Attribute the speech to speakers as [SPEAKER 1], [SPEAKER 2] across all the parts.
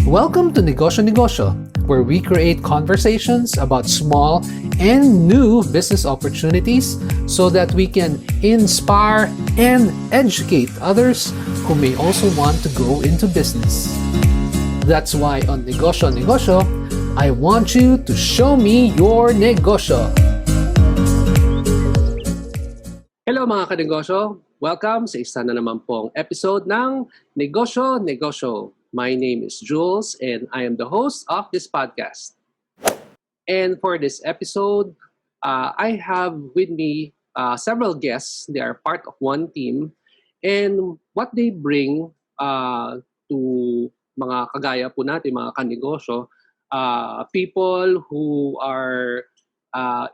[SPEAKER 1] Welcome to Negosyo Negosyo, where we create conversations about small and new business opportunities so that we can inspire and educate others who may also want to go into business. That's why on Negosyo Negosyo, I want you to show me your negosyo. Hello mga kanegosyo! Welcome sa isa na naman pong episode ng Negosyo Negosyo. My name is Jules and I am the host of this podcast. And for this episode, I have with me several guests. They are part of one team. And what they bring to mga kagaya po natin, mga kanegosyo, people who are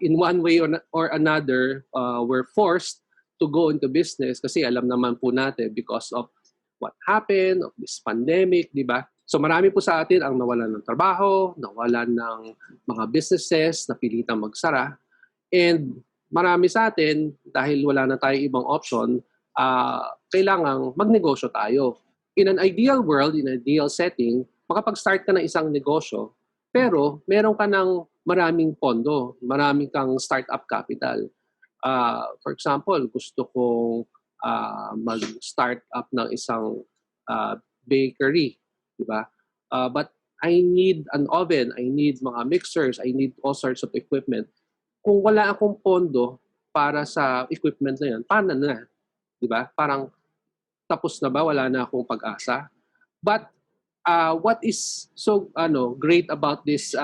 [SPEAKER 1] in one way or another were forced to go into business kasi alam naman po natin because of what happened, of this pandemic, di ba? So marami po sa atin ang nawalan ng trabaho, nawalan ng mga businesses, napilitang magsara. And marami sa atin, dahil wala na tayong ibang option, kailangang magnegosyo tayo. In an ideal world, in an ideal setting, makapag-start ka ng isang negosyo, pero meron ka ng maraming pondo, maraming kang startup capital. For example, gusto kong mag-start up ng isang bakery, di ba? But I need an oven, I need mga mixers, I need all sorts of equipment. Kung wala akong pondo para sa equipment na yan, paano na? Di ba? Parang tapos na ba? Wala na akong pag-asa. But what is so great about this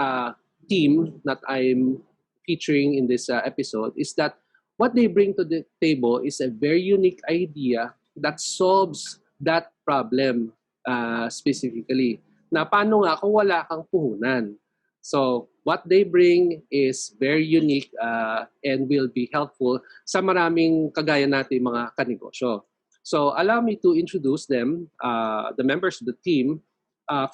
[SPEAKER 1] team that I'm featuring in this episode is that what they bring to the table is a very unique idea that solves that problem specifically. Na paano nga kung wala kang puhunan? So what they bring is very unique and will be helpful sa maraming kagaya natin mga kanegosyo. So allow me to introduce them, the members of the team.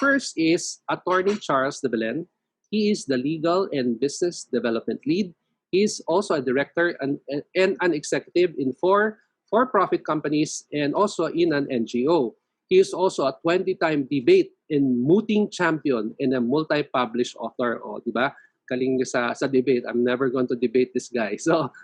[SPEAKER 1] First is Attorney Charles de Belen. He is the Legal and Business Development Lead. He is also a director and an executive in four for-profit companies and also in an NGO. He is also a 20-time debate and mooting champion and a multi-published author. O, di ba? Galing sa debate. I'm never going to debate this guy. So,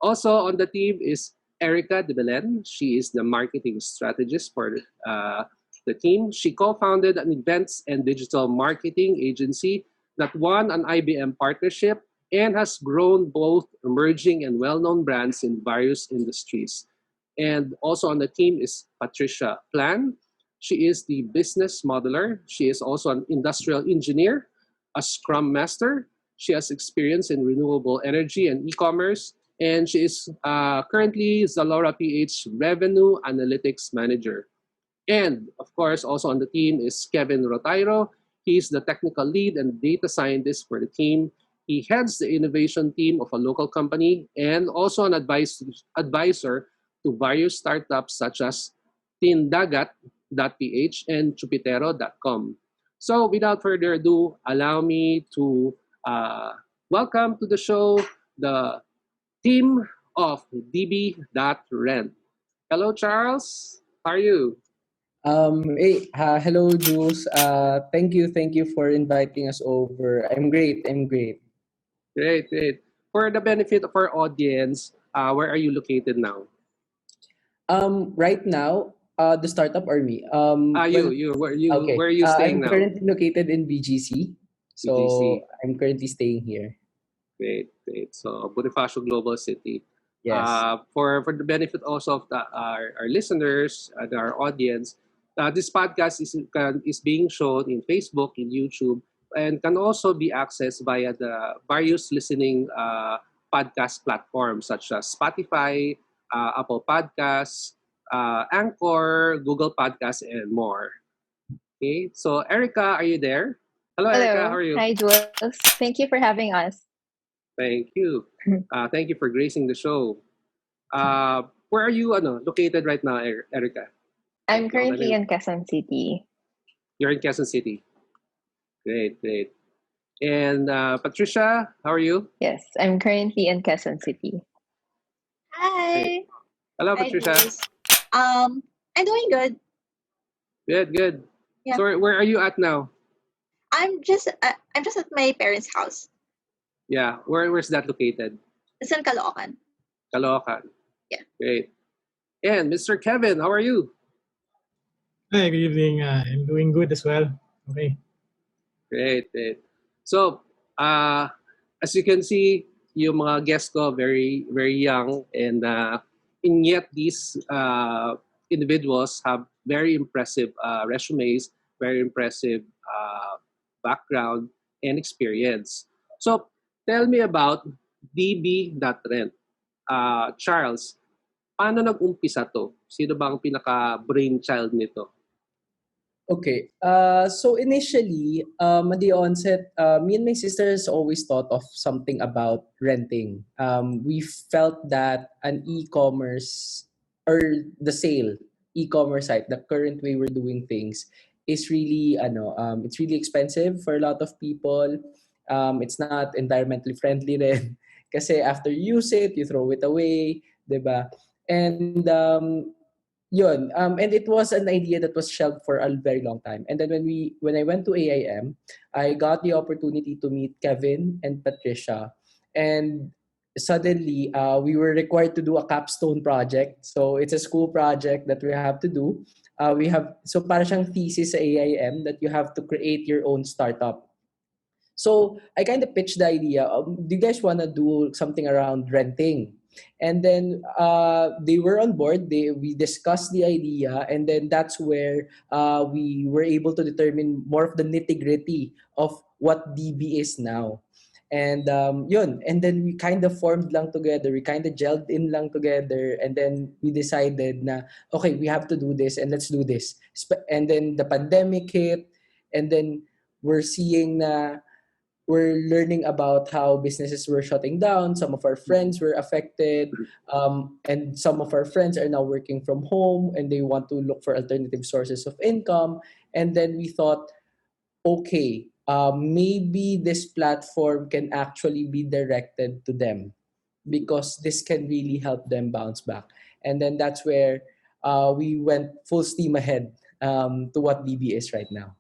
[SPEAKER 1] also on the team is Erica de Belen. She is the marketing strategist for the team. She co-founded an events and digital marketing agency that won an IBM partnership and has grown both emerging and well-known brands in various industries. And also on the team is Patricia Plan. She is the business modeler. She is also an industrial engineer, a scrum master. She has experience in renewable energy and e-commerce. And she is currently Zalora PH Revenue Analytics Manager. And of course, also on the team is Kevin Rotairo. He is the technical lead and data scientist for the team. He heads the innovation team of a local company and also an advisor to various startups such as Tindagat.ph and Chupitero.com. So without further ado, allow me to welcome to the show the team of Dibi.rent. Hello, Charles. How are you?
[SPEAKER 2] Hello, Jules. Thank you for inviting us over. I'm great.
[SPEAKER 1] Great. For the benefit of our audience, where are you located now?
[SPEAKER 2] Right now, the startup or me?
[SPEAKER 1] Okay. Where are you staying
[SPEAKER 2] I'm
[SPEAKER 1] now?
[SPEAKER 2] currently located in BGC, so
[SPEAKER 1] BGC.
[SPEAKER 2] I'm currently staying here.
[SPEAKER 1] Great. So Bonifacio Global City.
[SPEAKER 2] Yes.
[SPEAKER 1] For the benefit also of our listeners and our audience, this podcast is being shown in Facebook, in YouTube, and can also be accessed via the various listening podcast platforms such as Spotify, Apple Podcasts, Anchor, Google Podcasts, and more. Okay, so Erica, are you there? Hello, Erica, how are you?
[SPEAKER 3] Hi, Jules. Thank you for having us.
[SPEAKER 1] Thank you. Thank you for gracing the show. Where are you located right now, Erica?
[SPEAKER 3] I'm currently in Quezon City.
[SPEAKER 1] You're in Quezon City. Great. And Patricia, how are you?
[SPEAKER 3] Yes, I'm currently in Quezon City.
[SPEAKER 4] Hi.
[SPEAKER 1] Hello,
[SPEAKER 4] Hi,
[SPEAKER 1] Patricia.
[SPEAKER 4] Jules. I'm doing good.
[SPEAKER 1] Good.
[SPEAKER 4] Yeah.
[SPEAKER 1] So where are you at now?
[SPEAKER 4] I'm just at my parents' house.
[SPEAKER 1] Yeah. Where's that located?
[SPEAKER 4] It's in Caloocan.
[SPEAKER 1] Caloocan.
[SPEAKER 4] Yeah.
[SPEAKER 1] Great. And Mr. Kevin, how are you?
[SPEAKER 5] Hi, good evening. I'm doing good as well. Okay.
[SPEAKER 1] Great, great. So, as you can see, yung mga guests ko very very young, and yet these individuals have very impressive resumes, very impressive background and experience. So, tell me about DB.rent. Charles, paano nag-umpisa to? Sino bang pinaka-brainchild nito?
[SPEAKER 2] Okay. So initially, at the onset, me and my sisters always thought of something about renting. We felt that an e-commerce or the sale e-commerce site, the current way we're doing things, is really it's really expensive for a lot of people. It's not environmentally friendly rin. Kasi after you use it, you throw it away, 'di ba? And and it was an idea that was shelved for a very long time. And then when I went to AIM, I got the opportunity to meet Kevin and Patricia, and suddenly we were required to do a capstone project. So it's a school project that we have to do. We have so para siyang thesis sa AIM that you have to create your own startup. So I kind of pitched the idea. Do you guys want to do something around renting? And then they were on board. We discussed the idea, and then that's where we were able to determine more of the nitty gritty of what DB is now. And yun. And then we kind of formed lang together. We kind of gelled in lang together, and then we decided na okay, we have to do this, and let's do this. And then the pandemic hit, and then we're seeing na we're learning about how businesses were shutting down. Some of our friends were affected, and some of our friends are now working from home and they want to look for alternative sources of income. And then we thought, okay, maybe this platform can actually be directed to them because this can really help them bounce back. And then that's where we went full steam ahead to what DB is right now.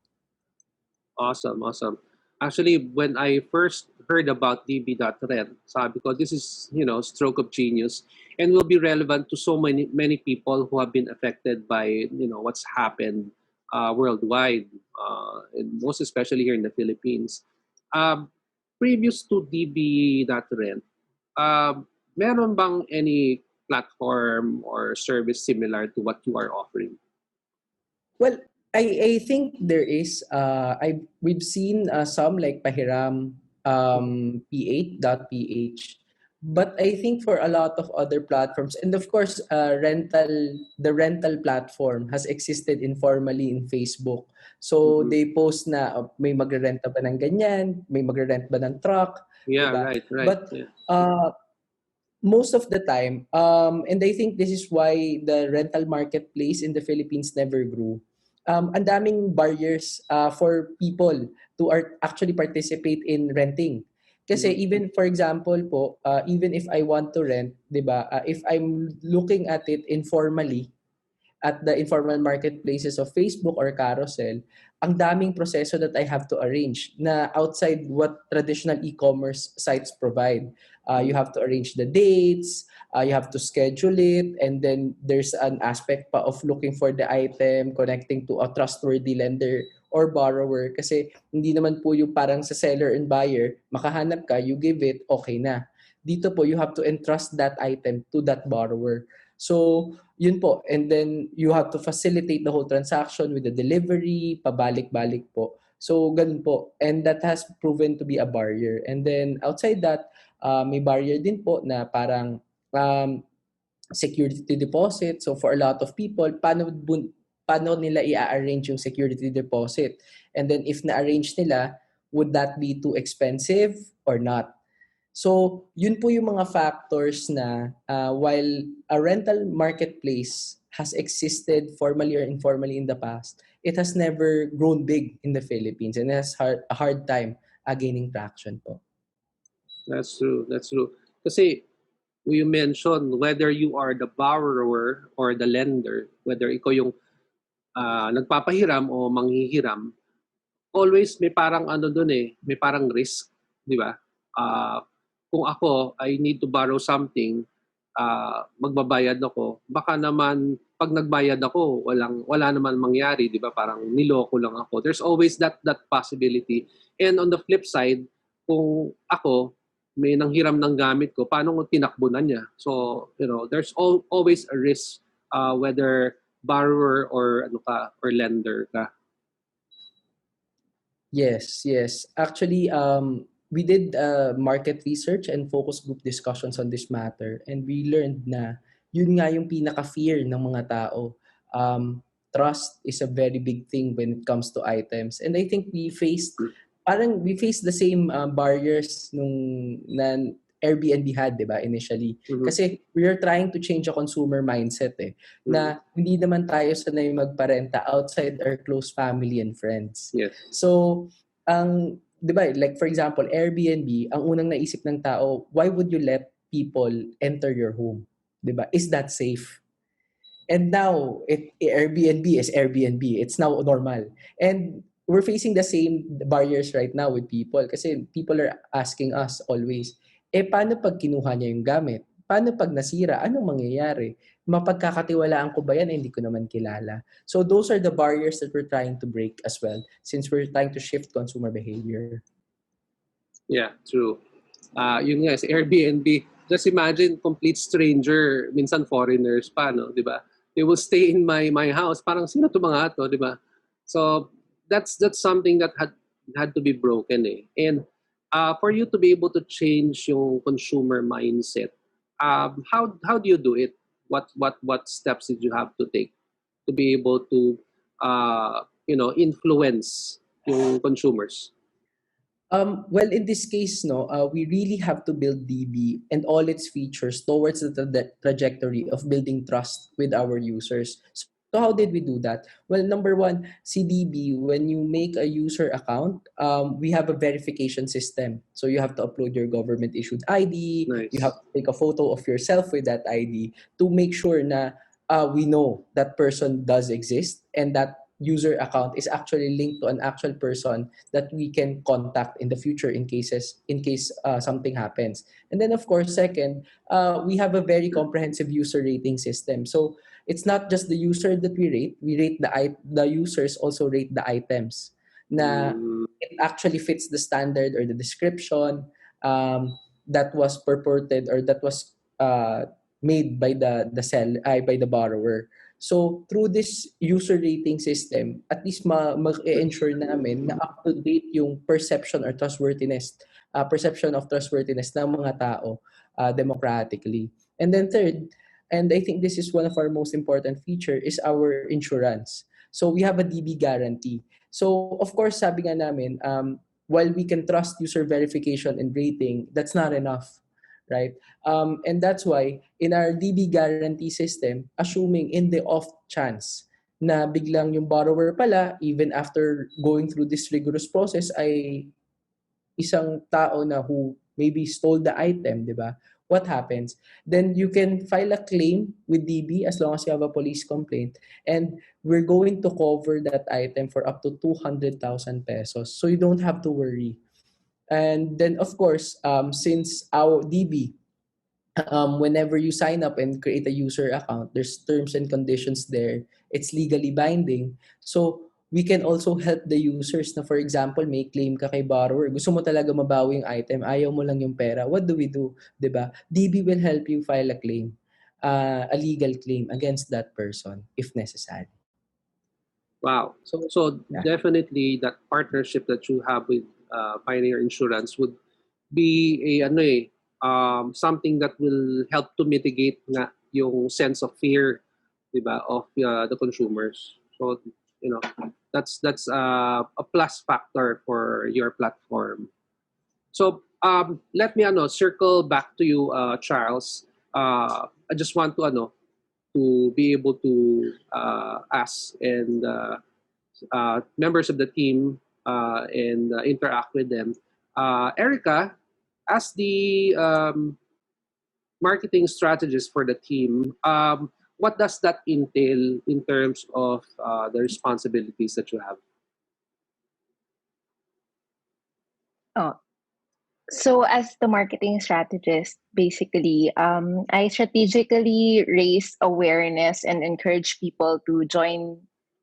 [SPEAKER 1] Awesome, awesome. Actually, when I first heard about DB.rent, sabi ko, this is, stroke of genius and will be relevant to so many people who have been affected by, what's happened worldwide, and most especially here in the Philippines. Previous to DB.rent, meron bang any platform or service similar to what you are offering?
[SPEAKER 2] Well, I think there is. We've seen some like Pahiram, P8.ph, but I think for a lot of other platforms, and of course, the rental platform has existed informally in Facebook. So
[SPEAKER 1] Mhm.
[SPEAKER 2] they post na may magre-rent ba ng ganyan, may magre-rent ba ng truck,
[SPEAKER 1] Yeah,
[SPEAKER 2] diba?
[SPEAKER 1] right, right.
[SPEAKER 2] But
[SPEAKER 1] Yeah.
[SPEAKER 2] most of the time, and I think this is why the rental marketplace in the Philippines never grew. Ang daming barriers for people to actually participate in renting. Kasi
[SPEAKER 1] Mhm.
[SPEAKER 2] even for example po, even if I want to rent, 'di ba? If I'm looking at it informally, at the informal marketplaces of Facebook or Carousel, ang daming proseso that I have to arrange na outside what traditional e-commerce sites provide. You have to arrange the dates, you have to schedule it, and then there's an aspect pa of looking for the item, connecting to a trustworthy lender or borrower kasi hindi naman po yung parang sa seller and buyer, makahanap ka, you give it, okay na. Dito po, you have to entrust that item to that borrower. So, yun po. And then, you have to facilitate the whole transaction with the delivery, pabalik-balik po. So, ganun po. And that has proven to be a barrier. And then, outside that, may barrier din po na parang um, security deposit. So, for a lot of people, paano nila i-arrange yung security deposit? And then, if na-arrange nila, would that be too expensive or not? So, yun po yung mga factors na while a rental marketplace has existed formally or informally in the past, it has never grown big in the Philippines and has a hard time gaining traction po.
[SPEAKER 1] That's true. That's true. Kasi you mentioned whether you are the borrower or the lender, whether ikaw yung nagpapahiram o manghihiram, always may parang doon may parang risk, di ba? Ah, kung ako, I need to borrow something, magbabayad ako, baka naman pag nagbayad ako, wala naman mangyari, di ba? Parang niloko lang ako. There's always that possibility. And on the flip side, kung ako, may nanghiram ng gamit ko, paano kung tinakbo na niya? So, there's always a risk, whether borrower or or lender ka.
[SPEAKER 2] Yes, yes. Actually, we did market research and focus group discussions on this matter, and we learned na yun nga yung pinaka-fear ng mga tao. Trust is a very big thing when it comes to items. And I think we faced the same barriers nung na Airbnb had, di ba, initially.
[SPEAKER 1] Mhm.
[SPEAKER 2] Kasi we are trying to change a consumer mindset na hindi naman tayo sanay magparenta outside our close family and friends.
[SPEAKER 1] Yes.
[SPEAKER 2] So, 'di ba, like for example, Airbnb, ang unang naisip ng tao, why would you let people enter your home? 'Di ba? Is that safe? And now, Airbnb is Airbnb. It's now normal. And we're facing the same barriers right now with people kasi people are asking us always, paano pag kinuha niya yung gamit? Paano pag nasira? Anong mangyayari? Mapagkakatiwalaan ko ba yan? Hindi ko naman kilala. So those are the barriers that we're trying to break as well since we're trying to shift consumer behavior.
[SPEAKER 1] Yeah, true. Yun nga, sa Airbnb, just imagine, complete stranger, minsan foreigners pa, no? Di ba? They will stay in my house. Parang, sino to mga to, di ba? So, that's something that had to be broken And for you to be able to change yung consumer mindset, how do you do it? What steps did you have to take to be able to influence yung consumers?
[SPEAKER 2] Well, in this case, we really have to build DB and all its features towards the trajectory of building trust with our users. So how did we do that? Well, number one, CDB, when you make a user account, we have a verification system. So you have to upload your government-issued ID.
[SPEAKER 1] Nice.
[SPEAKER 2] You have to take a photo of yourself with that ID to make sure na we know that person does exist and that user account is actually linked to an actual person that we can contact in the future in case something happens. And then of course, second, we have a very comprehensive user rating system. So it's not just the user that we rate the users also rate the items na it actually fits the standard or the description that was purported or that was made by by the borrower. So through this user rating system, at least mag-ensure namin na up-to-date yung perception of trustworthiness ng mga tao democratically. And then third, and I think this is one of our most important feature, is our insurance. So we have a DB guarantee. So of course, sabi nga namin, while we can trust user verification and rating, that's not enough, right? And that's why in our DB guarantee system, assuming in the off chance na biglang yung borrower pala, even after going through this rigorous process, ay isang tao na who maybe stole the item, di ba? What happens? Then you can file a claim with DB as long as you have a police complaint, and we're going to cover that item for up to 200,000 pesos. So you don't have to worry. And then of course, since our DB, whenever you sign up and create a user account, there's terms and conditions there. It's legally binding. So we can also help the users na, for example, may claim ka kay borrower. Gusto mo talaga mabawi yung item, ayaw mo lang yung pera. What do we do? Diba? DB will help you file a claim, a legal claim against that person if necessary.
[SPEAKER 1] Wow. So
[SPEAKER 2] yeah.
[SPEAKER 1] Definitely that partnership that you have with Pioneer Insurance would be something that will help to mitigate nga yung sense of fear, diba, of the consumers. So that's a plus factor for your platform. So let me circle back to you, Charles. I just want to be able to ask and members of the team and interact with them. Erica, as the marketing strategist for the team, what does that entail in terms of the responsibilities that you have?
[SPEAKER 3] Oh, so as the marketing strategist, basically, I strategically raise awareness and encourage people to join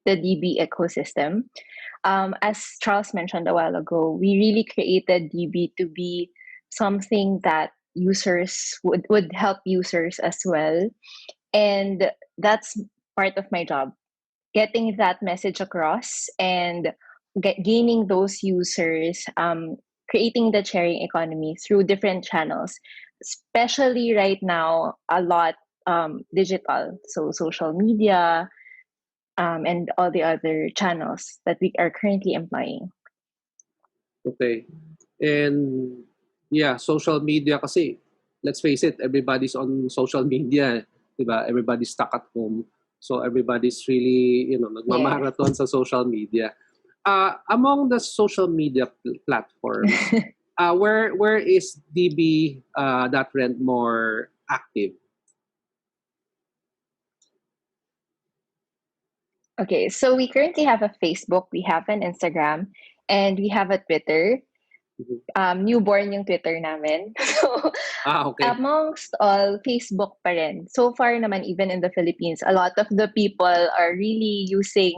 [SPEAKER 3] the DB ecosystem. As Charles mentioned a while ago, we really created DB to be something that users would help users as well. And that's part of my job, getting that message across and gaining those users, creating the sharing economy through different channels, especially right now, a lot digital, so social media, and all the other channels that we are currently employing.
[SPEAKER 1] Okay. And yeah, social media kasi, let's face it, everybody's on social media, 'di ba? Everybody's stuck at home. So everybody's really, nagmamarathon sa social media. Among the social media platforms, where is DB that rent more active?
[SPEAKER 3] Okay, so we currently have a Facebook, we have an Instagram, and we have a Twitter. Newborn yung Twitter namin. So,
[SPEAKER 1] Okay.
[SPEAKER 3] amongst all, Facebook pa rin. So far naman, even in the Philippines, a lot of the people are really using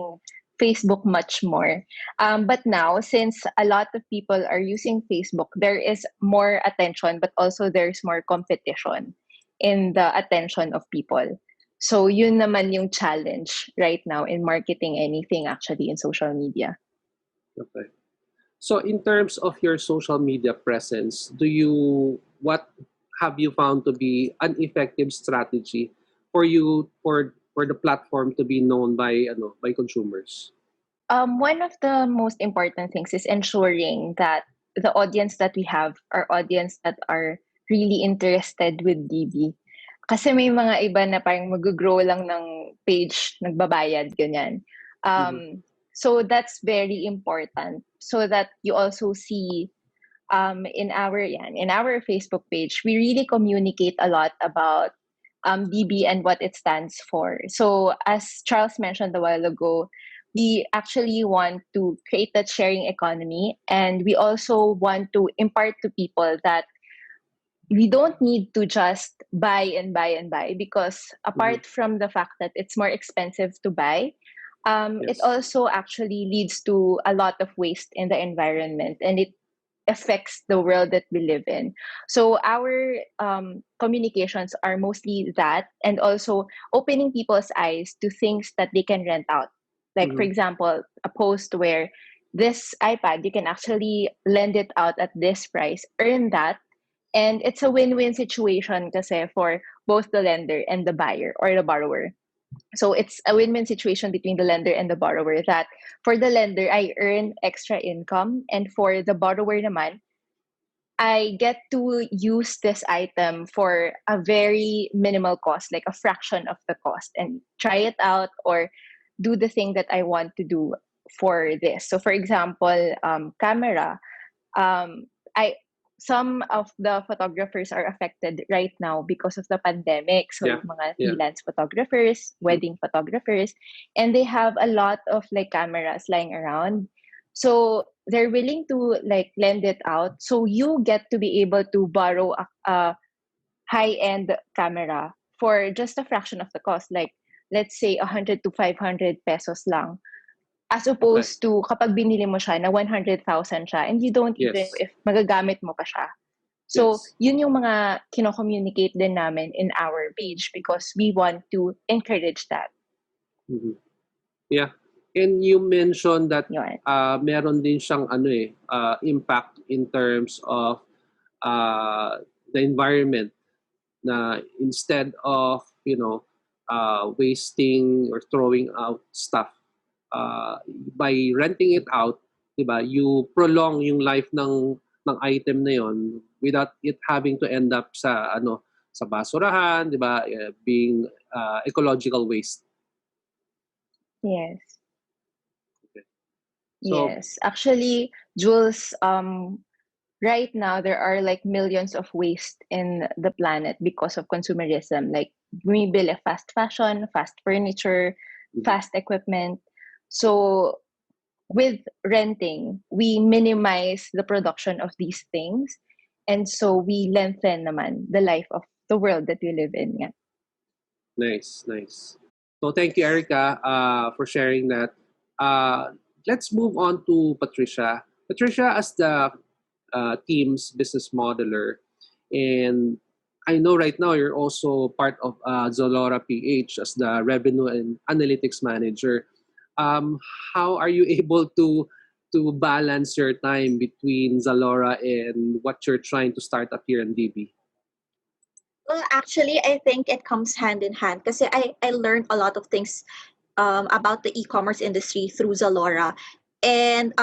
[SPEAKER 3] Facebook much more. But now, since a lot of people are using Facebook, there is more attention, but also there's more competition in the attention of people. So yun naman yung challenge right now in marketing anything actually in social media.
[SPEAKER 1] Okay. So in terms of your social media presence, what have you found to be an effective strategy for you for the platform to be known by consumers?
[SPEAKER 3] One of the most important things is ensuring that the audience that we have are audience that are really interested with DB. Kasi may mga iba na parang mag-grow lang ng page, nagbabayad, ganyan. So that's very important so that you also see in our Facebook page, we really communicate a lot about DB and what it stands for. So as Charles mentioned a while ago, we actually want to create that sharing economy, and we also want to impart to people that we don't need to just buy and buy and buy, because apart from the fact that it's more expensive to buy, it
[SPEAKER 1] Yes.
[SPEAKER 3] also actually leads to a lot of waste in the environment, and it affects the world that we live in. So our communications are mostly that, and also opening people's eyes to things that they can rent out. Like, for example, a post where this iPad, you can actually lend it out at this price, earn that, and it's a win-win situation kasi for both the lender and the buyer or the borrower. So it's a win-win situation between the lender and the borrower, that for the lender, I earn extra income, and for the borrower naman, I get to use this item for a very minimal cost, like a fraction of the cost, and try it out or do the thing that I want to do for this. So for example, camera, I some of the photographers are affected right now because of the pandemic. So
[SPEAKER 1] Yeah,
[SPEAKER 3] mga
[SPEAKER 1] yeah.
[SPEAKER 3] freelance photographers, wedding photographers, and they have a lot of like cameras lying around. So they're willing to like lend it out. So you get to be able to borrow a high-end camera for just a fraction of the cost. Like let's say 100 to 500 pesos lang. As opposed to kapag binili mo siya na 100,000 siya and you don't even know
[SPEAKER 1] Yes.
[SPEAKER 3] if magagamit mo pa siya. So,
[SPEAKER 1] Yes.
[SPEAKER 3] yun yung mga kino-communicate din namin in our page because we want to encourage that.
[SPEAKER 1] Yeah. And you mentioned that
[SPEAKER 3] Yun.
[SPEAKER 1] meron din siyang impact in terms of the environment, na instead of wasting or throwing out stuff, by renting it out, 'di ba? You prolong yung life ng item na yon without it having to end up sa basurahan, 'di ba? Being ecological waste.
[SPEAKER 3] Yes.
[SPEAKER 1] Okay. So,
[SPEAKER 3] Yes. Actually, Jules, right now there are like millions of waste in the planet because of consumerism. Like bumibili fast fashion, fast furniture,
[SPEAKER 1] Mhm.
[SPEAKER 3] fast equipment. So with renting, we minimize the production of these things. And so we lengthen naman the life of the world that we live in. Yeah.
[SPEAKER 1] Nice, nice. So thank you, Erica, for sharing that. Uh, let's move on to Patricia. Patricia, as the team's business modeler, and I know right now you're also part of Zolora PH as the revenue and analytics manager. Um, how are you able to balance your time between Zalora and what you're trying to start up here in DB?
[SPEAKER 4] Well, actually, I think it comes hand in hand because I learned a lot of things about the e-commerce industry through Zalora. And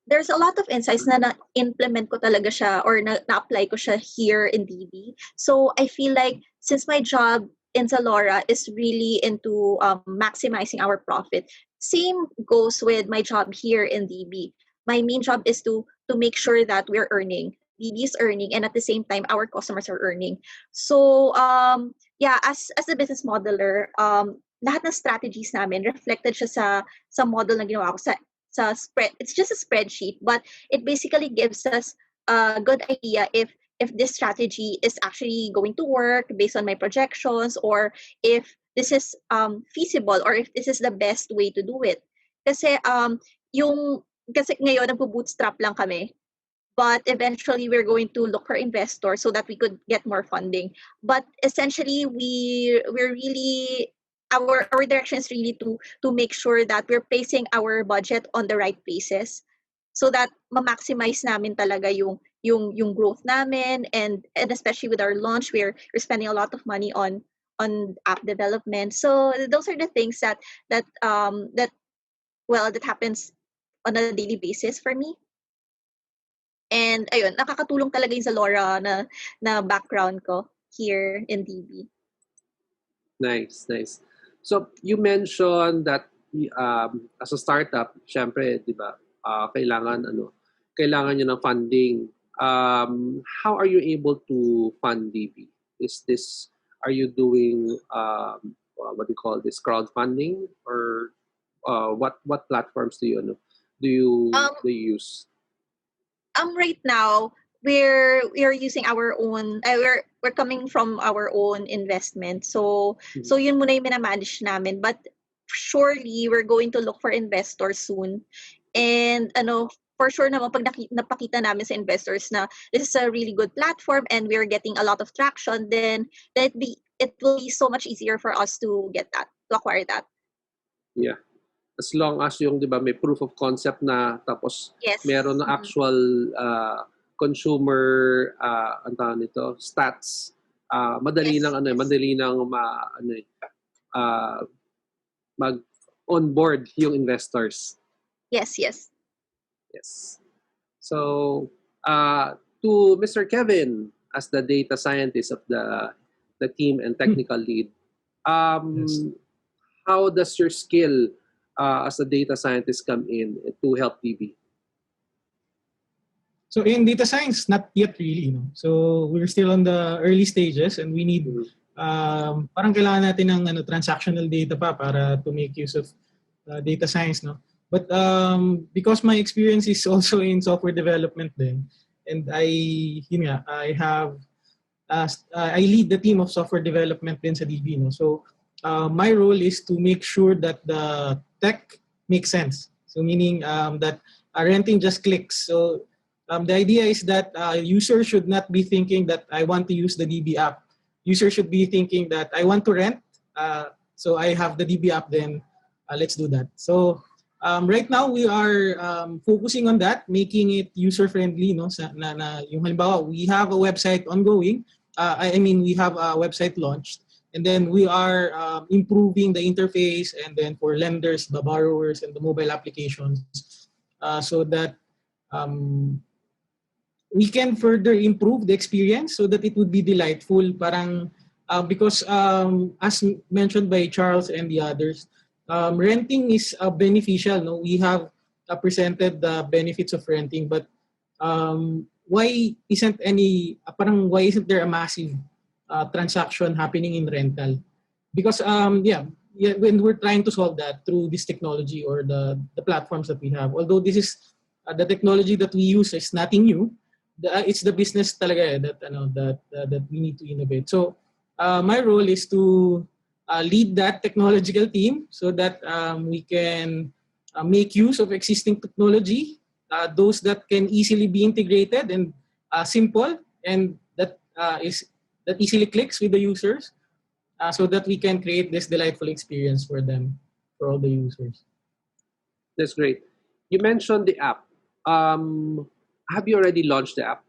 [SPEAKER 4] there's a lot of insights na na-implement ko talaga siya or na-apply ko siya here in DB. So I feel like since my job in Zalora is really into maximizing our profit, same goes with my job here in DB. My main job is to make sure that we're earning. DB is earning, and at the same time, our customers are earning. So yeah, as a business modeler, lahat ng strategies namin reflected siya sa model na ginawa ko sa spread. It's just a spreadsheet, but it basically gives us a good idea if this strategy is actually going to work based on my projections, or if this is feasible, or if this is the best way to do it. Kasi yung kasi ngayon nagbo-bootstrap lang kami, but eventually we're going to look for investors so that we could get more funding. But essentially we're really our direction is really to make sure that we're placing our budget on the right places so that ma-maximize namin talaga yung growth namin, and especially with our launch, we're spending a lot of money on app development. So those are the things that happens on a daily basis for me. And ayun, nakakatulong talaga yung Zalora na background ko here in DB.
[SPEAKER 1] Nice, nice. So you mentioned that as a startup, syempre, 'di ba? Kailangan niyo ng funding. How are you able to fund DB? Are you doing what do you call this, crowdfunding, or what platforms do you
[SPEAKER 4] Um,
[SPEAKER 1] do you use?
[SPEAKER 4] right now we're using our own. We're coming from our own investment. So yun muna yung minamanage namin. But surely we're going to look for investors soon. And for sure naman pag napakita namin sa investors na this is a really good platform and we're getting a lot of traction, then it will be so much easier for us to acquire that.
[SPEAKER 1] Yeah. As long as yung 'di ba may proof of concept na, tapos
[SPEAKER 4] Yes.
[SPEAKER 1] meron na actual consumer ang tawag nito, stats, madali
[SPEAKER 4] Yes,
[SPEAKER 1] nang
[SPEAKER 4] yes.
[SPEAKER 1] madali nang mag onboard yung investors.
[SPEAKER 4] Yes, yes.
[SPEAKER 1] Yes. So to Mr. Kevin, as the data scientist of the team and technical lead,
[SPEAKER 5] Yes.
[SPEAKER 1] how does your skill as a data scientist come in to help DB?
[SPEAKER 5] So in data science, not yet really. No? So we're still on the early stages, and we need parang kailangan natin ng transactional data pa para to make use of data science, no. But because my experience is also in software development then, and I have I lead the team of software development din sa DB, no. So my role is to make sure that the tech makes sense. So meaning that renting just clicks. So the idea is that user should not be thinking that I want to use the DB app. User should be thinking that I want to rent. So I have the DB app, then let's do that. So right now we are focusing on that, making it user friendly, no. Yung halimbawa, we have a website ongoing. We have a website launched, and then we are improving the interface, and then for lenders, the borrowers, and the mobile applications, so that we can further improve the experience so that it would be delightful. Parang because as mentioned by Charles and the others, renting is beneficial. No, we have presented the benefits of renting, but why isn't there a massive transaction happening in rental? Because when we're trying to solve that through this technology or the platforms that we have, although this is the technology that we use is nothing new, it's the business talaga that we need to innovate. So my role is to lead that technological team so that we can make use of existing technology, those that can easily be integrated and simple, and that easily clicks with the users, so that we can create this delightful experience for them, for all the users.
[SPEAKER 1] That's great. You mentioned the app. Have you already launched the app?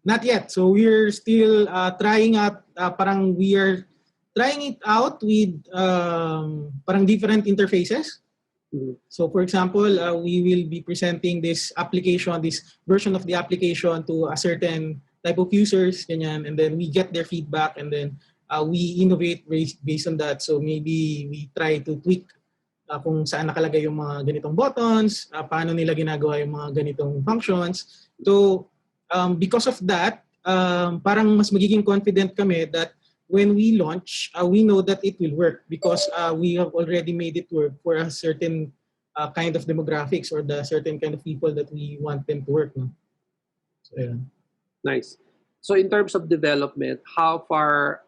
[SPEAKER 5] Not yet. So we're still trying out. Parang we are trying it out with parang different interfaces.
[SPEAKER 1] Mhm.
[SPEAKER 5] So for example, we will be presenting this application, this version of the application to a certain type of users, ganyan, and then we get their feedback, and then we innovate based on that. So maybe we try to tweak kung saan nakalagay yung mga ganitong buttons, paano nila ginagawa yung mga ganitong functions. So because of that, parang mas magiging confident kami that when we launch, we know that it will work because we have already made it work for a certain kind of demographics or the certain kind of people that we want them to work. No? So, yeah.
[SPEAKER 1] Nice. So in terms of development, how far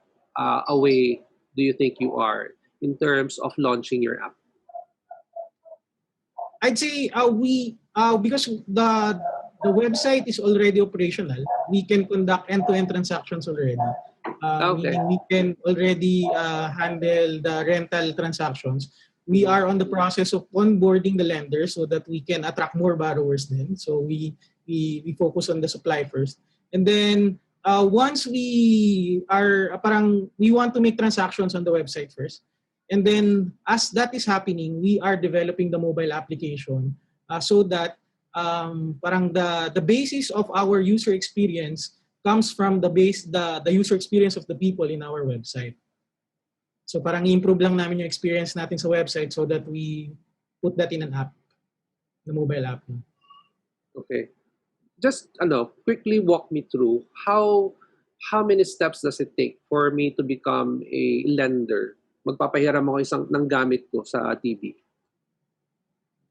[SPEAKER 1] away do you think you are in terms of launching your app?
[SPEAKER 5] I'd say we because the website is already operational, we can conduct end-to-end transactions already.
[SPEAKER 1] Okay.
[SPEAKER 5] Meaning we can already handle the rental transactions. We are on the process of onboarding the lenders so that we can attract more borrowers then. So we focus on the supply first. And then once we are parang we want to make transactions on the website first. And then as that is happening, we are developing the mobile application so that parang the basis of our user experience comes from the user experience of the people in our website. So parang i-improve lang namin yung experience natin sa website so that we put that in an app, the mobile app.
[SPEAKER 1] Okay. Just quickly walk me through how many steps does it take for me to become a lender? Magpapahiram ako isang ng gamit ko sa Dibi.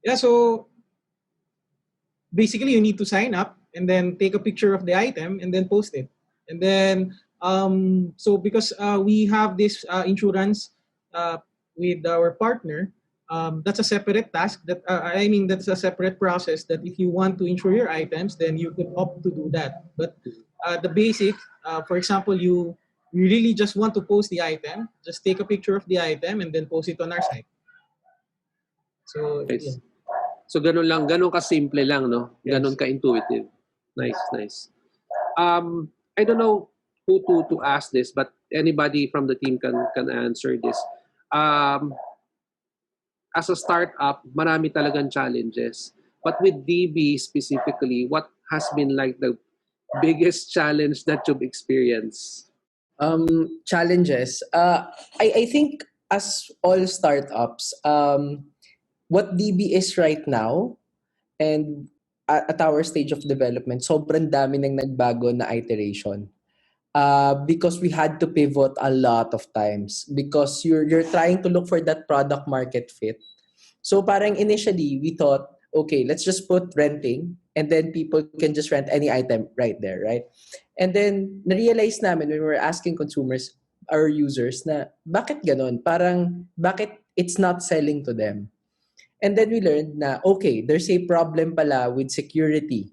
[SPEAKER 5] Yeah, so basically you need to sign up and then take a picture of the item and then post it. And then so because we have this insurance with our partner, that's a separate task that that's a separate process that if you want to insure your items, then you could opt to do that. But the basic, for example, you really just want to post the item, just take a picture of the item and then post it on our site. So
[SPEAKER 1] Nice.
[SPEAKER 5] yeah.
[SPEAKER 1] So ganun lang, ganun ka-simple lang, no? Ganun
[SPEAKER 5] Yes.
[SPEAKER 1] ka-intuitive. Nice. I don't know who to ask this, but anybody from the team can answer this. As a startup, marami talagang challenges. But with DB specifically, what has been like the biggest challenge that you've experienced?
[SPEAKER 2] Challenges. I think as all startups, what DB is right now and at our stage of development, sobrang dami nang nagbago na iteration. Because we had to pivot a lot of times because you're trying to look for that product market fit. So parang initially we thought, okay, let's just put renting and then people can just rent any item right there, right? And then na-realize namin when we were asking consumers, our users, na bakit ganon? Parang bakit it's not selling to them? And then we learned na, okay, there's a problem pala with security,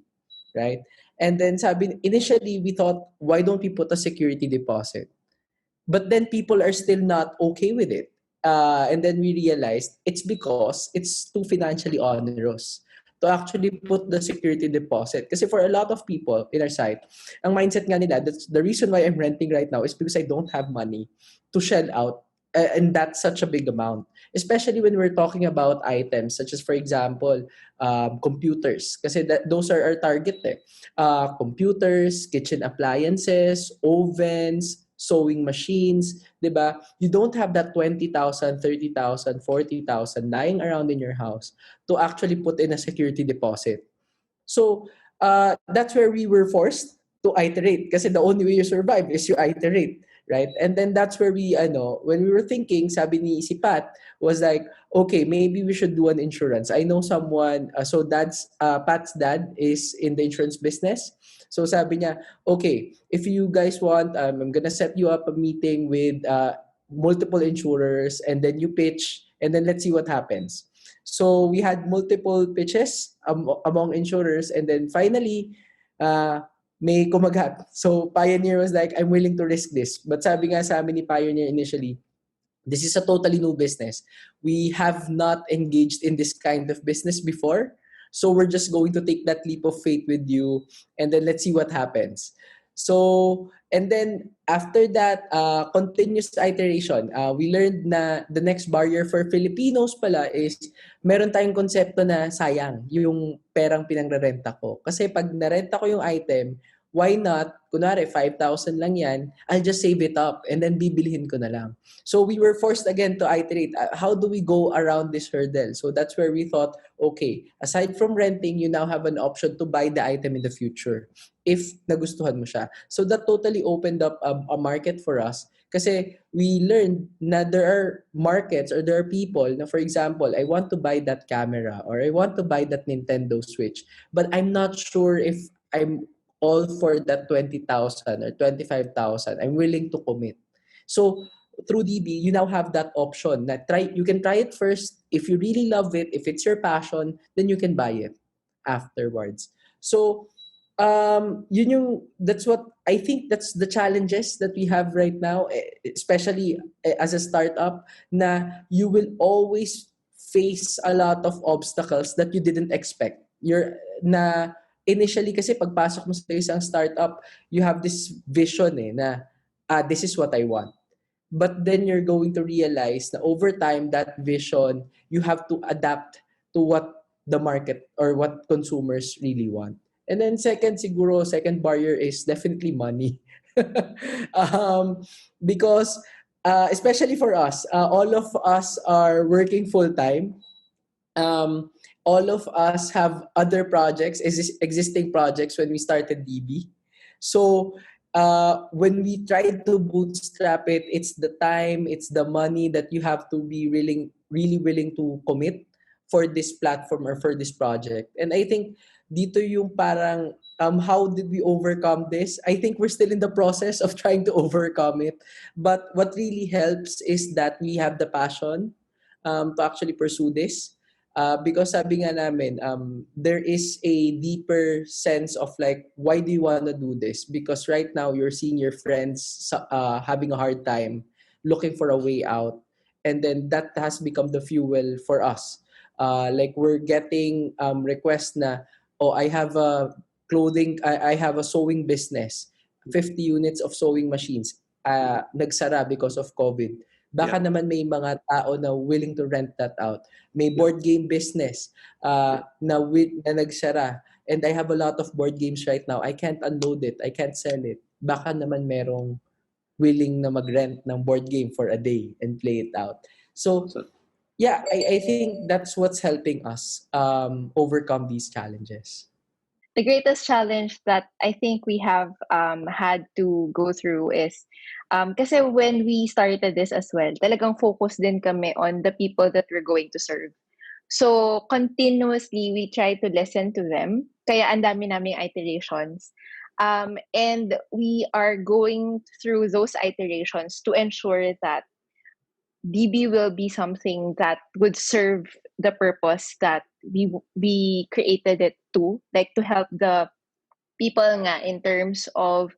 [SPEAKER 2] right? And then initially we thought, why don't we put a security deposit? But then people are still not okay with it. And then we realized it's because it's too financially onerous to actually put the security deposit. Kasi for a lot of people in our site, ang mindset nga nila, that's the reason why I'm renting right now is because I don't have money to shell out and that's such a big amount. Especially when we're talking about items such as, for example, computers. Kasi those are our target. Computers, kitchen appliances, ovens, sewing machines, 'di ba? You don't have that 20,000, 30,000, 40,000 lying around in your house to actually put in a security deposit. So that's where we were forced to iterate kasi the only way you survive is you iterate, right? And then that's where when we were thinking, sabi ni si Pat was like, okay, maybe we should do an insurance. I know someone, so Pat's dad is in the insurance business. So sabi niya, okay, if you guys want, I'm gonna set you up a meeting with multiple insurers and then you pitch and then let's see what happens. So we had multiple pitches among insurers and then finally, may kumagat. So Pioneer was like, I'm willing to risk this. But sabi nga sa amin ni Pioneer initially, this is a totally new business. We have not engaged in this kind of business before. So we're just going to take that leap of faith with you and then let's see what happens. So, and then after that, continuous iteration, we learned na the next barrier for Filipinos pala is meron tayong konsepto na sayang yung perang pinangrerenta ko. Kasi pag narenta ko yung item, why not, kunwari 5,000 lang yan, I'll just save it up and then bibilihin ko na lang. So we were forced again to iterate. How do we go around this hurdle? So that's where we thought, okay, aside from renting, you now have an option to buy the item in the future if nagustuhan mo siya. So that totally opened up a market for us. Kasi we learned na there are markets or there are people na, for example, I want to buy that camera or I want to buy that Nintendo Switch, but I'm not sure if I'm all for that 20,000 or 25,000. I'm willing to commit. So through DB, you now have that option. You can try it first. If you really love it, if it's your passion, then you can buy it afterwards. So that's what I think, that's the challenges that we have right now, especially as a startup, na you will always face a lot of obstacles that you didn't expect. Initially kasi pagpasok mo sa isang startup, you have this vision na this is what I want. But then you're going to realize na over time, that vision, you have to adapt to what the market or what consumers really want. And then second barrier is definitely money. Because especially for us, all of us are working full-time. All of us have other projects, existing projects when we started DB. So when we tried to bootstrap it, it's the time, it's the money that you have to be really willing to commit for this platform or for this project. And I think dito yung parang how did we overcome this? I think we're still in the process of trying to overcome it. But what really helps is that we have the passion to actually pursue this. Because sabi nga namin, there is a deeper sense of like, why do you want to do this? Because right now you're seeing your friends having a hard time, looking for a way out. And then that has become the fuel for us. Like we're getting requests na, oh, I have a I have a sewing business, 50 units of sewing machines. Nagsara because of COVID. Baka naman may mga tao na willing to rent that out. May board game business na nagsara. And I have a lot of board games right now. I can't unload it. I can't sell it. Baka naman merong willing na mag-rent ng board game for a day and play it out. So, yeah, I think that's what's helping us overcome these challenges.
[SPEAKER 3] The greatest challenge that I think we have had to go through is kasi when we started this as well, talagang focus din kami on the people that we're going to serve. So continuously we try to listen to them. Kaya ang dami naming iterations. And we are going through those iterations to ensure that DB will be something that would serve the purpose that we created it to, like to help the people nga in terms of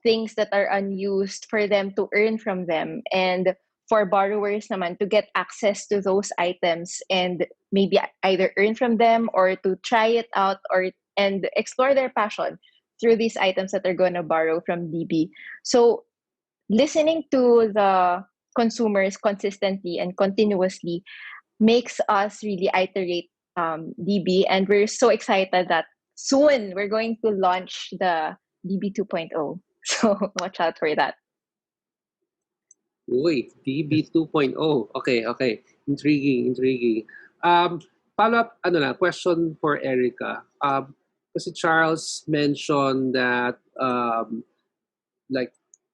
[SPEAKER 3] things that are unused for them to earn from them, and for borrowers naman to get access to those items and maybe either earn from them or to try it out and explore their passion through these items that they're going to borrow from DB. So listening to the consumers consistently and continuously makes us really iterate DB, and we're so excited that soon we're going to launch the DB 2.0. So watch out for that.
[SPEAKER 1] Uy, DB 2.0. Okay. Intriguing. follow-up, question for Erica. Kasi Charles mentioned that like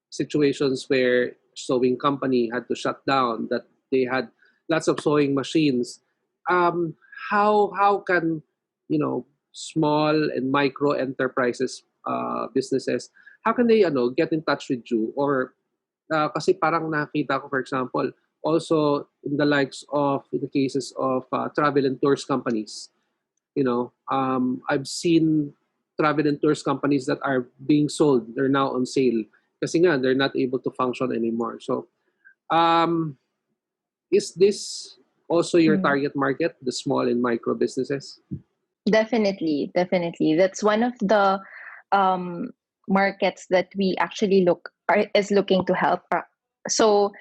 [SPEAKER 1] situations where sewing company had to shut down, that they had lots of sewing machines. Um, how can small and micro enterprises, businesses, how can they get in touch with you? Or kasi parang nakita ko, for example, also in the likes of, in the cases of travel and tours companies, I've seen travel and tours companies that are being sold, they're now on sale kasi nga they're not able to function anymore. So um, is this also your
[SPEAKER 3] Mm.
[SPEAKER 1] target market, the small and micro businesses?
[SPEAKER 3] Definitely, definitely. That's one of the um, markets that we actually is looking to help. So,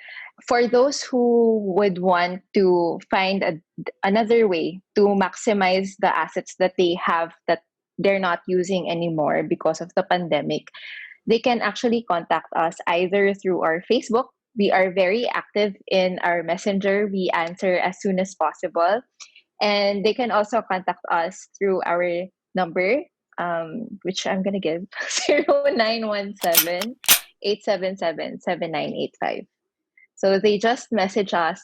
[SPEAKER 3] for those who would want to find another way to maximize the assets that they have that they're not using anymore because of the pandemic, they can actually contact us either through our Facebook. We are very active in our messenger. We answer as soon as possible. And they can also contact us through our number, which I'm going to give 0917-877-7985. So they just message us,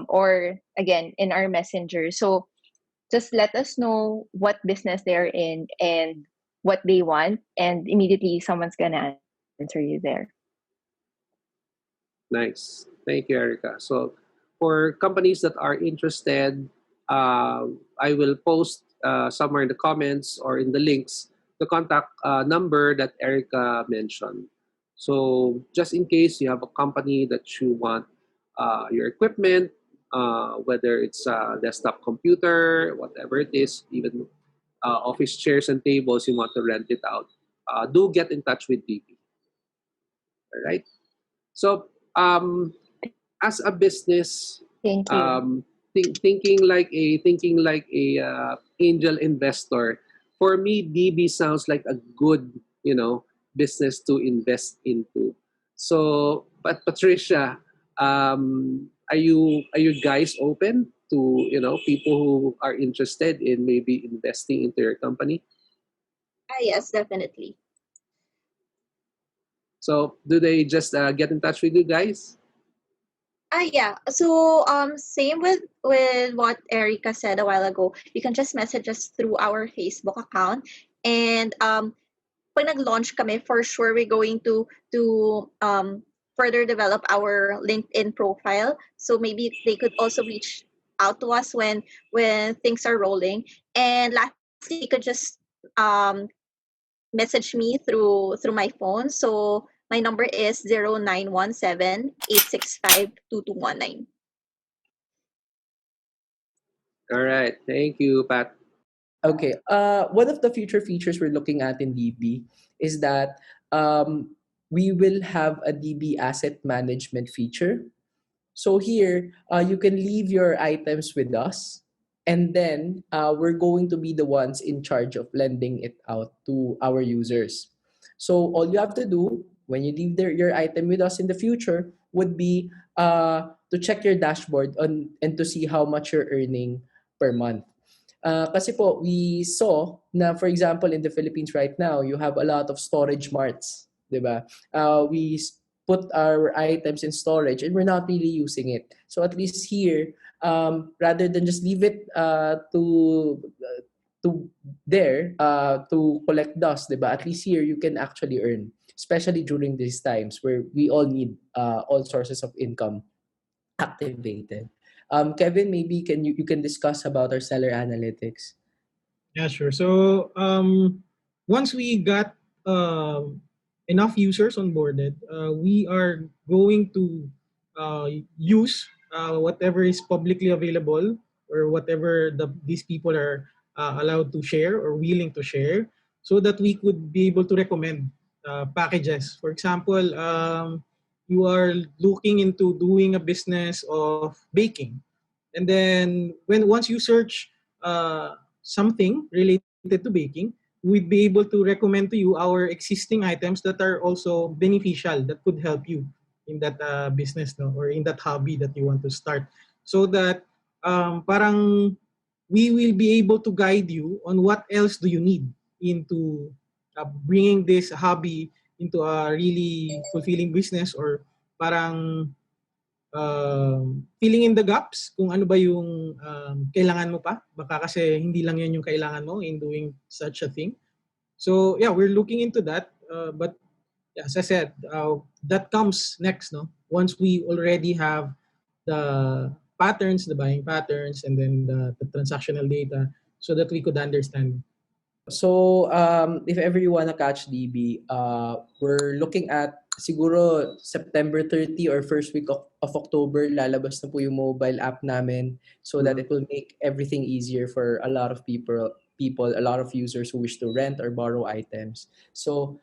[SPEAKER 3] or again, in our messenger. So just let us know what business they're in and what they want, and immediately someone's going to answer you there.
[SPEAKER 1] Nice. Thank you, Erica. So for companies that are interested, I will post somewhere in the comments or in the links the contact number that Erica mentioned. So just in case you have a company that you want your equipment, whether it's a desktop computer, whatever it is, even office chairs and tables, you want to rent it out, do get in touch with Dibi. All right. So as a business,
[SPEAKER 3] Thank you.
[SPEAKER 1] thinking like a angel investor, for me, DB sounds like a good business to invest into. So, but Patricia, are you guys open to people who are interested in maybe investing into your company?
[SPEAKER 4] Yes, definitely.
[SPEAKER 1] So, do they just get in touch with you guys?
[SPEAKER 4] Yeah. So same with what Erica said a while ago. You can just message us through our Facebook account, and pag nag-launch kami, for sure we're going to further develop our LinkedIn profile. So maybe they could also reach out to us when things are rolling. And lastly, you could just um message me through my phone. So my number is 0917-865-2219.
[SPEAKER 1] All right. Thank you, Pat.
[SPEAKER 2] Okay. One of the future features we're looking at in DB is that we will have a DB asset management feature. So here, you can leave your items with us, and then we're going to be the ones in charge of lending it out to our users. So all you have to do when you leave your item with us in the future would be to check your dashboard and to see how much you're earning per month. Kasi po, we saw na, for example, in the Philippines right now, you have a lot of storage marts, di ba? Put our items in storage and we're not really using it. So at least here, rather than just leave it to there to collect dust, di ba? At least here you can actually earn, especially during these times where we all need all sources of income activated. Kevin, maybe you can discuss about our seller analytics.
[SPEAKER 5] Yeah, sure. So once we got enough users onboarded, we are going to use whatever is publicly available or whatever these people are allowed to share or willing to share, so that we could be able to recommend packages. For example, you are looking into doing a business of baking, and then once you search something related to baking, we'd be able to recommend to you our existing items that are also beneficial, that could help you in that business, no, or in that hobby that you want to start. So that parang we will be able to guide you on what else do you need into bringing this hobby into a really fulfilling business, or parang filling in the gaps kung ano ba yung kailangan mo pa. Baka kasi hindi lang yan yung kailangan mo in doing such a thing. So yeah, we're looking into that. But yeah, as I said, that comes next, no? Once we already have the patterns, the buying patterns, and then the transactional data, so that we could understand.
[SPEAKER 2] So, if ever you wanna catch DB, we're looking at siguro September 30 or first week of October, lalabas na po yung mobile app namin, so that it will make everything easier for a lot of people, a lot of users who wish to rent or borrow items. So,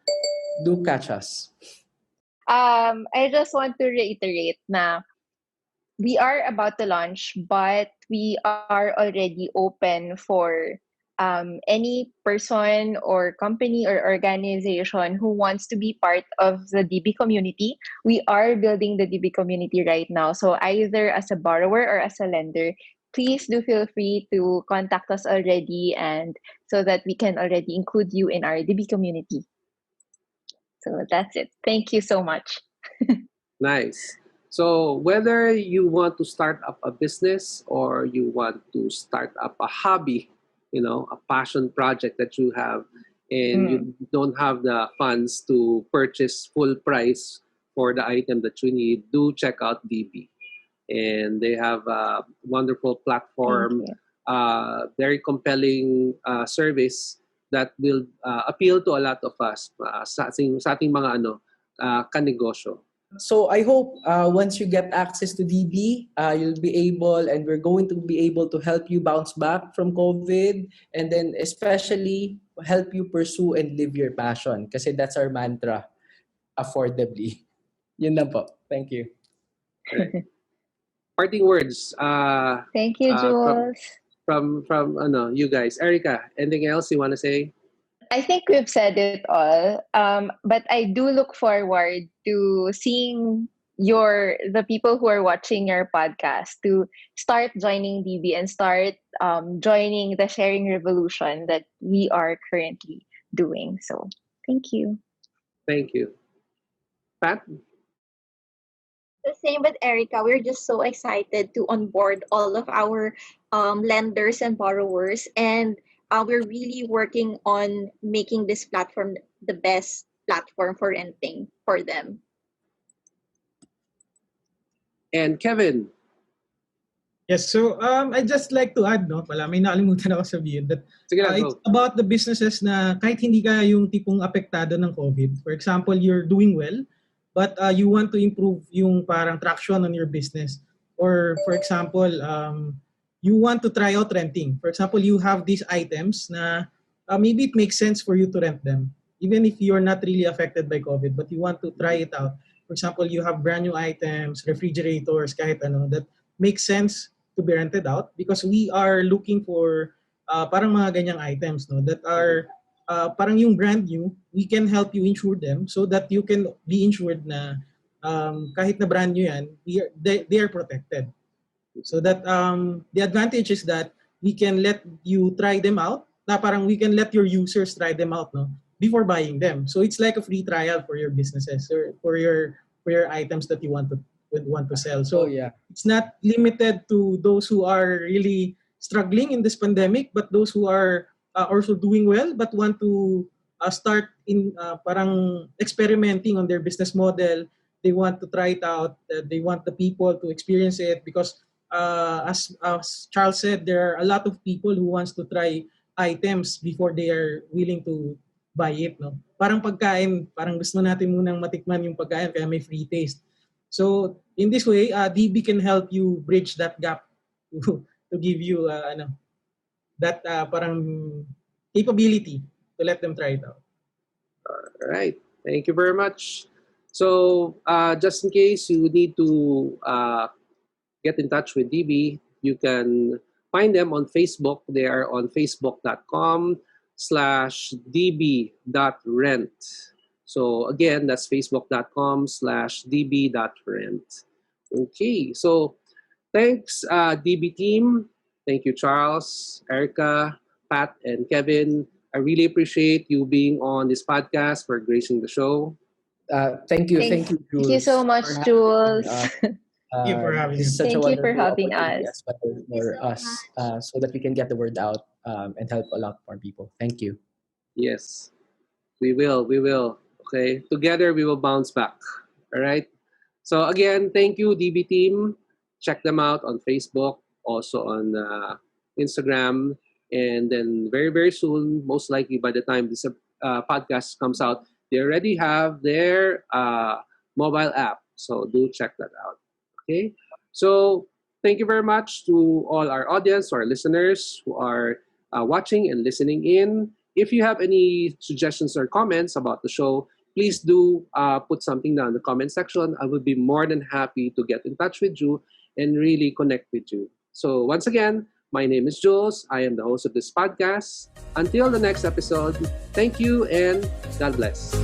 [SPEAKER 2] do catch us.
[SPEAKER 3] I just want to reiterate na we are about to launch, but we are already open for any person or company or organization who wants to be part of the DB community. We are building the DB community right now. So either as a borrower or as a lender, please do feel free to contact us already, and so that we can already include you in our DB community. So that's it. Thank you so much.
[SPEAKER 1] Nice. So whether you want to start up a business or you want to start up a hobby, a passion project that you have, and you don't have the funds to purchase full price for the item that you need, do check out DB. And they have a wonderful platform, very compelling service that will appeal to a lot of us sa ating mga kanegosyo.
[SPEAKER 2] So I hope once you get access to DB, you'll be able, and we're going to be able to help you bounce back from COVID, and then especially help you pursue and live your passion. Kasi that's our mantra, affordably. Yun lang po. Thank you.
[SPEAKER 1] Right. Parting words.
[SPEAKER 3] Thank you, Jules.
[SPEAKER 1] From you guys. Erica, anything else you want to say?
[SPEAKER 3] I think we've said it all. But I do look forward to seeing the people who are watching your podcast to start joining DB and start joining the sharing revolution that we are currently doing. So thank you.
[SPEAKER 1] Thank you. Pat?
[SPEAKER 4] The same with Erica. We're just so excited to onboard all of our lenders and borrowers, and we're really working on making this platform the best platform for renting for them.
[SPEAKER 1] And Kevin?
[SPEAKER 5] Yes, so I'd just like to add, may nakalimutan ako sabihin, that it's about the businesses na kahit hindi ka yung tipong apektado ng COVID. For example, you're doing well, but you want to improve yung parang traction on your business. Or for example, you want to try out renting. For example, you have these items na maybe it makes sense for you to rent them, even if you're not really affected by COVID, but you want to try it out. For example, you have brand new items, refrigerators, kahit ano, that makes sense to be rented out, because we are looking for parang mga ganyang items that are parang yung brand new. We can help you insure them so that you can be insured na kahit na brand new yan, they are protected. So that the advantage is that we can let you try them out. Na parang we can let your users try them out before buying them. So it's like a free trial for your businesses or for your items that you want to sell. So it's not limited to those who are really struggling in this pandemic, but those who are also doing well but want to start in parang experimenting on their business model. They want to try it out. They want the people to experience it, because as Charles said, there are a lot of people who wants to try items before they are willing to buy it. Parang pagkain, parang gusto natin munang matikman yung pagkain kaya may free taste. So in this way, DB can help you bridge that gap to give you that parang capability to let them try it out.
[SPEAKER 1] All right. Thank you very much. So just in case you need to get in touch with DB, you can find them on Facebook. They are on facebook.com/db.rent. So again, that's facebook.com/db.rent. Okay, so thanks DB team. Thank you, Charles, Erica, Pat, and Kevin. I really appreciate you being on this podcast for gracing the show.
[SPEAKER 2] Thank you,
[SPEAKER 3] Thank,
[SPEAKER 2] Jules.
[SPEAKER 3] thank you so much,
[SPEAKER 2] for having
[SPEAKER 3] Jules.
[SPEAKER 2] us.
[SPEAKER 5] Thank you for having
[SPEAKER 2] This is
[SPEAKER 5] us.
[SPEAKER 2] such a
[SPEAKER 3] Thank you for
[SPEAKER 2] wonderful
[SPEAKER 3] having
[SPEAKER 2] opportunity
[SPEAKER 3] us.
[SPEAKER 2] as well for us, so that we can get the word out and help a lot more people. Thank you.
[SPEAKER 1] Yes, we will. We will. Okay. Together, we will bounce back. All right. So, again, thank you, DB team. Check them out on Facebook, also on Instagram. And then, very, very soon, most likely by the time this podcast comes out, they already have their mobile app. So, do check that out. Okay. So, thank you very much to all our audience, our listeners who are watching and listening in. If you have any suggestions or comments about the show, please do put something down in the comment section. I would be more than happy to get in touch with you and really connect with you. So, once again, my name is Jules. I am the host of this podcast. Until the next episode, thank you and God bless.